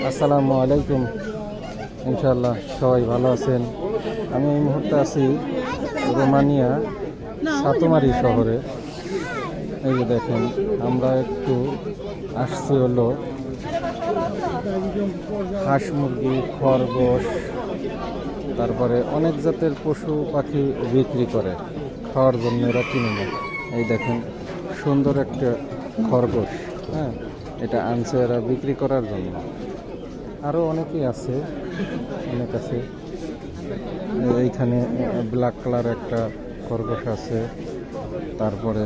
আসসালামু আলাইকুম। ইনশাআল্লাহ সবাই ভালো আছেন। আমি এই মুহূর্তে আছি রোমানিয়া সাতুমারি শহরে। এই যে দেখেন, আমরা একটু আসছি হলো হাঁস মুরগি, খরগোশ, তারপরে অনেক জাতের পশু পাখি বিক্রি করে, খাওয়ার জন্য এরা কিনে নেয়। এই দেখেন সুন্দর একটা খরগোশ, হ্যাঁ, এটা আনছে এরা বিক্রি করার জন্য। আরও অনেকেই আছে, অনেক আছে। এইখানে ব্ল্যাক কালার একটা খরগোশ আছে, তারপরে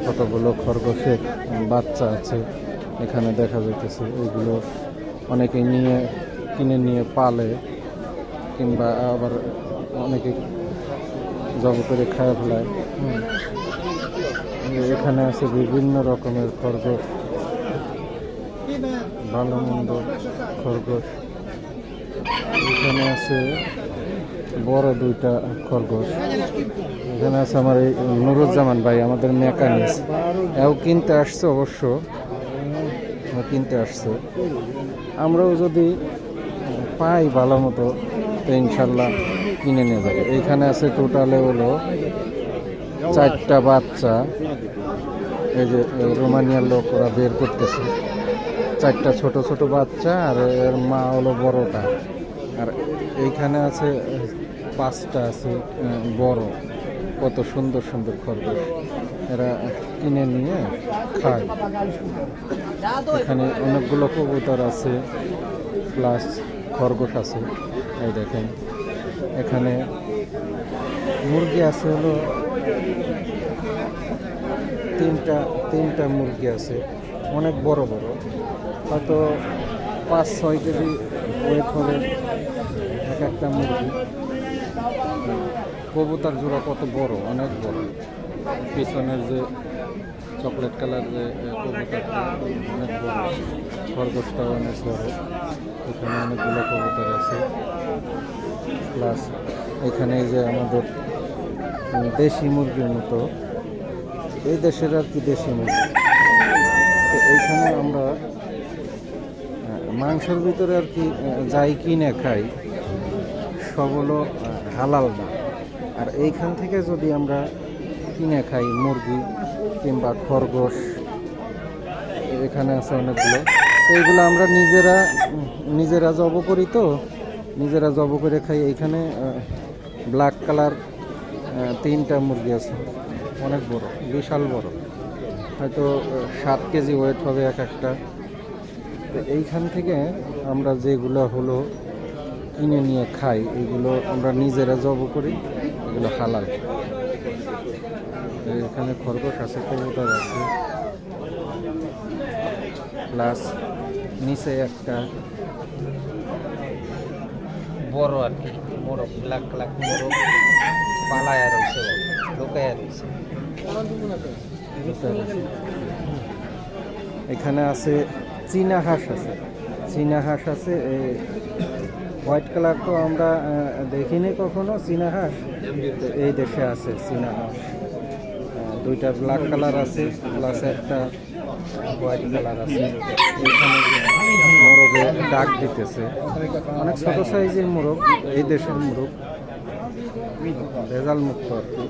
কতগুলো খরগোশের বাচ্চা আছে এখানে দেখা যাইতেছে। এইগুলো অনেকে কিনে নিয়ে পালে, কিংবা আবার অনেকে জব করে খায় ফেলায়। এখানে আছে বিভিন্ন রকমের খরগোশ, ভালো মন্দ খরগোশ। এখানে আছে বড় দুইটা খরগোশ। এখানে আছে আমার এই নুরুজ্জামান ভাই, আমাদের মেকানিক, এও কিনতে আসছে। অবশ্য কিনতে আসছে, আমরাও যদি পাই ভালো মতো তো ইনশাল্লাহ কিনে নিয়ে যাবে। এইখানে আছে টোটালে হলো 4টা বাচ্চা। এই যে রোমানিয়ার লোক ওরা বের করতেছে, 4টা ছোট ছোট বাচ্চা, আর এর মা হলো বড়টা। আর এইখানে আছে 5টা আছে বড়। কত সুন্দর সুন্দর খরগোশ, এরা কিনে নিয়ে খায়। এখানে অনেকগুলো কবুতর আছে, প্লাস খরগোশ আছে। এই দেখেন, এখানে মুরগি আছে হলো তিনটা মুরগি আছে, অনেক বড় বড়, হয়তো 5-6 কেজি ওয়েট হবে এক একটা মুরগি। কবুতর জোড়া কত বড়, অনেক বড়। পিছনের যে চকলেট কালার যে কবুতরটা অনেক বড়, খরগোশটাও অনেক বড়। এখানে অনেকগুলো কবুতর আছে, প্লাস এখানে যে আমাদের দেশি মুরগির মতো, এই দেশের আর কি দেশি মুরগি। তো এইখানে আমরা মাংসের ভিতরে আর কি যাই কিনে খাই সব হলো হালাল না। আর এইখান থেকে যদি আমরা কিনে খাই মুরগি কিংবা খরগোশ, এখানে আছে অনেকগুলো, তো এইগুলো আমরা নিজেরা জব করি, তো নিজেরা জব করে খাই। এইখানে ব্ল্যাক কালার 3টা মুরগি আছে, অনেক বড়, বিশাল বড়, হয়তো 7 কেজি ওয়েট হবে এক একটা। তো এইখান থেকে আমরা যেগুলো হলো কিনে নিয়ে খাই, এগুলো আমরা নিজেরা জব করি, এগুলো হালাল। এখানে খরগোশ আছে, কবুতর আছে, প্লাস নিচে একটা বড় আর কি মোরগ, ব্ল্যাক কালার মোরগ পালায়া রয়েছে, ঢোকায়া রয়েছে। এখানে আছে চীনা হাঁস আছে, হোয়াইট কালার তো আমরা দেখিনি কখনো চীনা হাঁস। এই দেশে আছে চীনা হাঁস, 2টা ব্ল্যাক কালার আছে, প্লাস একটা হোয়াইট কালার আছে। এখানে মোরগে ডাক দিতেছে, অনেক ছোট সাইজের মোরগ, এই দেশের মোরগ, ভেজাল মুক্ত আর কি।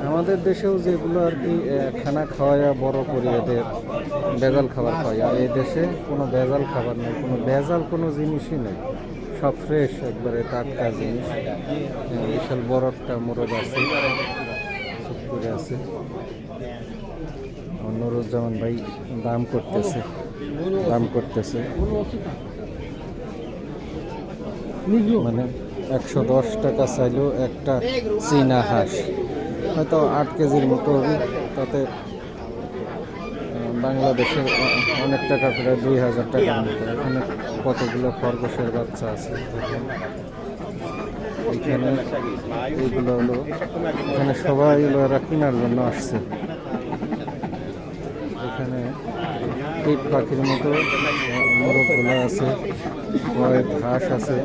আমাদের দেশেও যেগুলো আর কি খানা খাওয়াইয়া বড় করি, এদের ভেজাল খাবার খাওয়াই। আর এই দেশে কোনো ভেজাল খাবার নেই, কোনো জিনিসই নেই, সব ফ্রেশ, একবারে টাটকা জিনিস। বিশাল বড় একটা মোরগ আছে, চুপ করে আছে। নুরুজ্জামান ভাই দাম করতেছে মানে 110 টাকা চাইলেও একটা চীনা হাঁস, হয়তো 8 কেজির মতো হবে। তাতে বাংলাদেশের অনেক টাকা, প্রায় 2000 টাকার মতো। এখানে কতগুলো খরগোশের বাচ্চা আছে। এখানে এইগুলো হলো, এখানে সবাই হলো এরা কেনার জন্য আসছে। এখানে টিপ পাখির মতো মোরগগুলো আছে, কয়েক হাঁস আছে,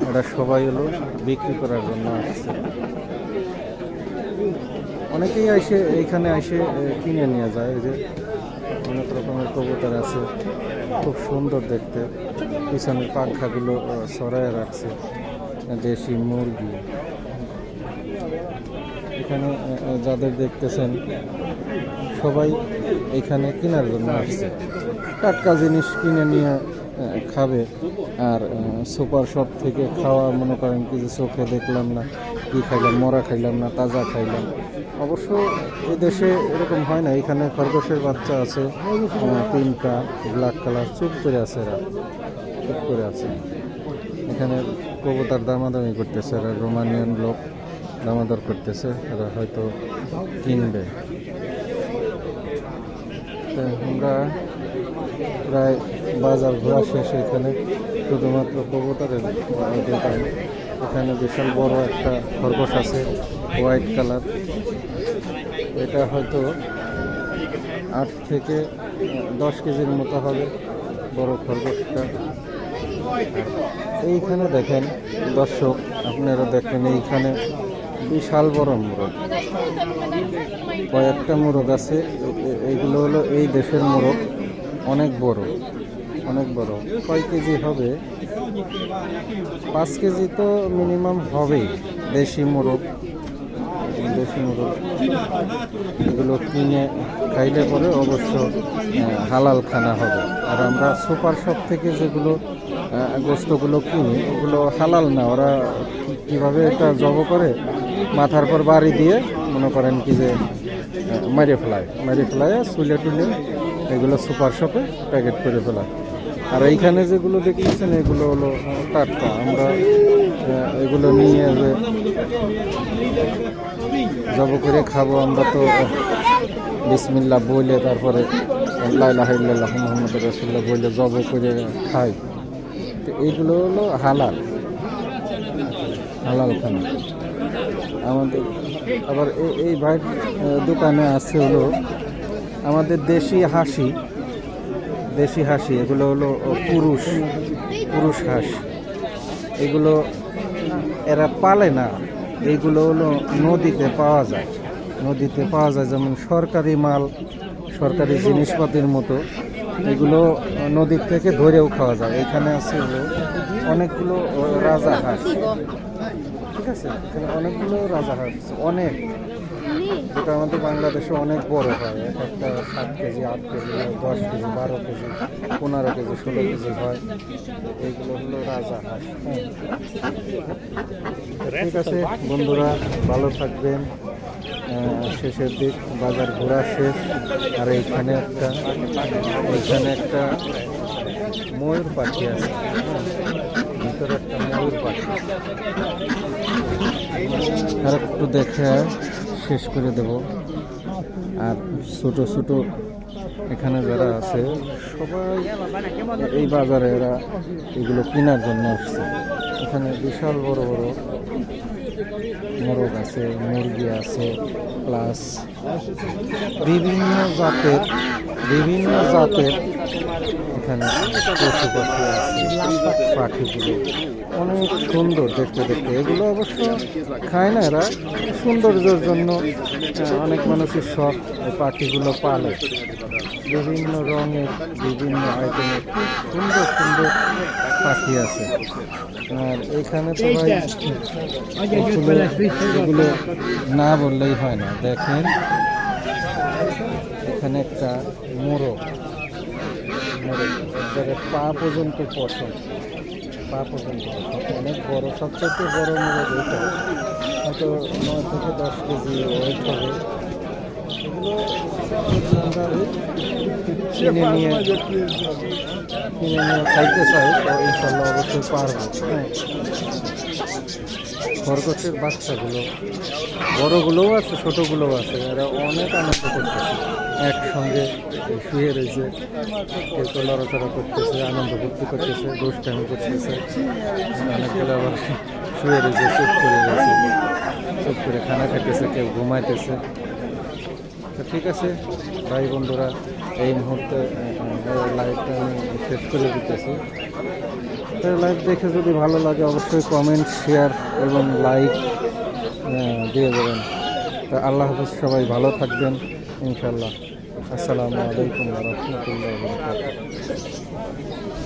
এরা সবাই হলো বিক্রি করার জন্য আসছে। অনেকেই এসে এইখানে এসে কিনে নিয়ে যায়। এই যে অনেক রকমের কবুতর আছে, খুব সুন্দর দেখতে। পিছনের পাখাগুলো সরায় রাখছে, দেশি মুরগি। এখানে যাদের দেখতেছেন সবাই এখানে কেনার জন্য আসছে, টাটকা জিনিস কিনে নিয়ে খাবে। আর সুপার শপ থেকে খাওয়া মনে করেন কি যে চোখে দেখলাম না, কি খাইলাম, মরা খাইলাম না তাজা খাইলাম। অবশ্য এই দেশে এরকম হয় না। এখানে খরগোশের বাচ্চা আছে 3টা, ব্ল্যাক কালার, চুপ করে আছে, এরা চুপ করে আছে। এখানে কবুতর দামাদামি করতেছে, এরা রোমানিয়ান লোক দামাদর করতেছে, এরা হয়তো কিনবে। আমরা প্রায় বাজার ঘোরা শেষ। এখানে শুধুমাত্র কবুতরের দোকান। এখানে বিশাল বড় একটা খরগোশ আছে, হোয়াইট কালার। এটা হয়তো 8 থেকে 10 কেজির মতো হবে বড় খরগোশটা। এইখানে দেখেন দর্শক, আপনারা দেখেন এইখানে বিশাল বড় মোরগ, কয়েকটা মোরগ আছে। এইগুলো হলো এই দেশের মোরগ, অনেক বড়, অনেক বড়। কয় কেজি হবে? 5 কেজি তো মিনিমাম হবেই। দেশি মোরগ, দেশি মোরগ। এগুলো কিনে খাইলে পরে অবশ্য হালাল খানা হবে। আর আমরা সুপার শপ থেকে যেগুলো গোস্তগুলো কিনি ওগুলো হালাল না। ওরা কীভাবে এটা জব করে, মাথার পর বাড়ি দিয়ে মনে করেন কি যে মারিয়ে ফেলায় চুলে টুলে এগুলো সুপার শপে প্যাকেট করে ফেলায়। আর এইখানে যেগুলো দেখতেছেন এগুলো হলো টাটকা। আমরা এগুলো নিয়ে যে জব করে খাবো, আমরা তো বিসমিল্লাহ বলে তারপরে লা ইলাহা ইল্লাল্লাহু মুহাম্মাদুর রাসূলুল্লাহ বলে জব করে খাই। তো এইগুলো হলো হালাল, হালাল খানা আমাদের। আবার এই ভাইয়ের দোকানে আছে হলো আমাদের দেশি হাসি, দেশি হাসি। এগুলো হলো পুরুষ হাঁস। এগুলো এরা পালে না, এইগুলো হলো নদীতে পাওয়া যায়। নদীতে পাওয়া যায়, যেমন সরকারি মাল, সরকারি জিনিসপাতির মতো। এগুলো নদীর থেকে ধরেও খাওয়া যায়। এখানে আছে হলো অনেকগুলো রাজা হাঁস, ঠিক আছে? এখানে অনেকগুলো রাজা হাঁস, অনেক, যেটা আমাদের বাংলাদেশে অনেক বড় হয়। এক একটা 7 KG, 8 KG, 10 KG, 12 KG, 15 KG, 16 KG হয়। এইগুলো হলো রাজা হাঁস। ঠিক আছে বন্ধুরা, ভালো থাকবেন। শেষের দিক, বাজার ঘোরা শেষ। আর এইখানে একটা ময়ূর পাখি আছে, ভিতরে একটা ময়ূর পাখি। আর একটু দেখে শেষ করে দেব। আর ছোট ছোট এখানে যারা আছে সবাই এই বাজারে এরা এগুলো কেনার জন্য আসছে। এখানে বিশাল বড় বড় মোরগ আছে, মুরগি আছে, প্লাস বিভিন্ন জাতের এখানে পশু পাখি আছে। পাখিগুলো অনেক সুন্দর দেখতে। এগুলো অবশ্য খায় না এরা, সৌন্দর্যের জন্য অনেক মানুষের শখ এই পাখিগুলো পালে। বিভিন্ন রঙের, বিভিন্ন আইটেমের সুন্দর সুন্দর পাখি আছে। আর এখানে তো ভাই এগুলো না বললেই হয় না। দেখেন এখানে একটা মোরগ, পা পর্যন্ত পছন্দ, অনেক বড়, সবচেয়ে বড় মোরগ এটা, হয়তো 9 থেকে 10 কেজি ওয়েট হবে। এগুলো আমরা কিনে নিয়ে খাইতে চাই, তো ইনশাল্লাহ অবশ্যই পারবো। হ্যাঁ, খরগোশের বাচ্চাগুলো, বড়গুলোও আছে, ছোটোগুলোও আছে। এরা অনেক আনন্দ করতেছে, একসঙ্গে শুয়ে রয়েছে, কেউ তো লড়াচড়া করতেছে, আনন্দ ফুর্তি করতেছে, দুষ্টামি করতেছে। অনেকগুলো আবার শুয়ে রয়েছে, চুপ করে খানা খাইতেছে, কেউ ঘুমাইতেছে। তো ঠিক আছে ভাই বন্ধুরা, এই মুহূর্তে লাইভটা আমি শেষ করে দিতেছি। লাইভ দেখে যদি ভালো লাগে অবশ্যই কমেন্ট, শেয়ার এবং লাইক দিয়ে দেবেন। তা আল্লাহ হাফেজ, সবাই ভালো থাকবেন ইনশাল্লাহ। আসসালামু আলাইকুম ওয়া রাহমাতুল্লাহি ওয়া বারাকাতুহু।